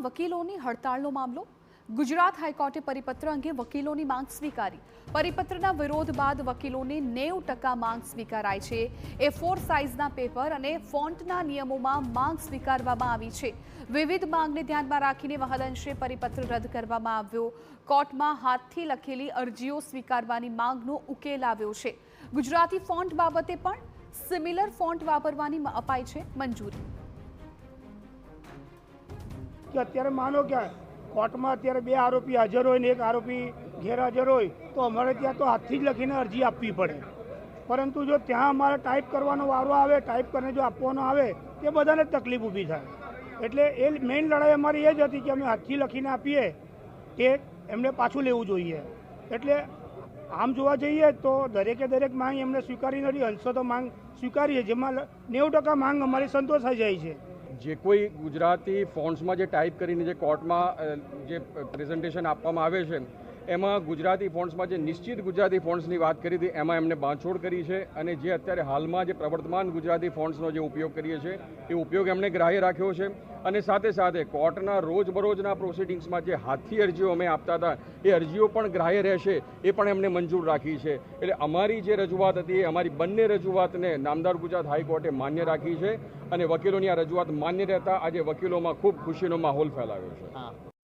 વકીલોની હડતાળનો મામલો. ગુજરાત હાઈકોર્ટે પરિપત્ર અંગે વકીલોની માંગ સ્વીકારી. પરિપત્રના વિરોધ બાદ વકીલોને 90% માંગ સ્વીકારાઈ છે. A4 સાઇઝના પેપર અને ફોન્ટના નિયમોમાં માંગ સ્વીકારવામાં આવી છે. વિવિધ માંગને ધ્યાનમાં રાખીને વહદઅંશે પરિપત્ર રદ કરવામાં આવ્યો. કોર્ટમાં હાથથી લખેલી અરજીઓ સ્વીકારવાની માંગનો ઉકેલ આવ્યો છે. ગુજરાતી ફોન્ટ બાબતે પણ સિમિલર ફોન્ટ વાપરવાની અપાઈ છે મંજૂરી. અત્યારે માનો કે કોર્ટમાં અત્યારે 2 આરોપી હાજર હોય ને 1 આરોપી ગેરહાજર હોય તો અમારે ત્યાં તો હાથથી જ લખીને અરજી આપવી પડે, પરંતુ જો ત્યાં અમારે ટાઈપ કરવાનો વારો આવે, ટાઈપ કરીને જો આપવાનો આવે તે બધાને તકલીફ ઊભી થાય. એટલે એ મેઇન લડાઈ અમારી એ જ હતી કે અમે હાથથી લખીને આપીએ તે એમને પાછું લેવું જોઈએ. એટલે આમ જોવા જઈએ તો દરેક માંગ એમને સ્વીકારી નથી. અંશો તો માંગ સ્વીકારીએ, જેમાં 90% માંગ અમારી સંતોષાઈ જાય છે. જે કોઈ ગુજરાતી ફોન્ટ્સમાં જે ટાઈપ કરીને જે કોર્ટમાં જે પ્રેઝન્ટેશન આપવામાં આવે છે એમાં ગુજરાતી ફોન્ટ્સમાં જે નિશ્ચિત ગુજરાતી ફોન્ટ્સની વાત કરી હતી એમાં એમને બાંધછોડ કરી છે. અને જે અત્યારે હાલમાં જે પ્રવર્તમાન ગુજરાતી ફોન્ટ્સનો જે ઉપયોગ કરીએ છીએ એ ઉપયોગ એમણે ગ્રાહ્ય રાખ્યો છે. અને સાથે સાથે કોર્ટના રોજબરોજના પ્રોસિડિંગ્સમાં જે હાથથી અરજીઓ અમે આપતા હતા એ અરજીઓ પણ ગ્રાહ્ય રહેશે એ પણ એમને મંજૂર રાખી છે. એટલે અમારી જે રજૂઆત હતી એ અમારી બંને રજૂઆતને નામદાર ગુજરાત હાઈકોર્ટે માન્ય રાખી છે અને વકીલોની આ રજૂઆત માન્ય રહેતા આજે વકીલોમાં ખૂબ ખુશીનો માહોલ ફેલાવ્યો છે.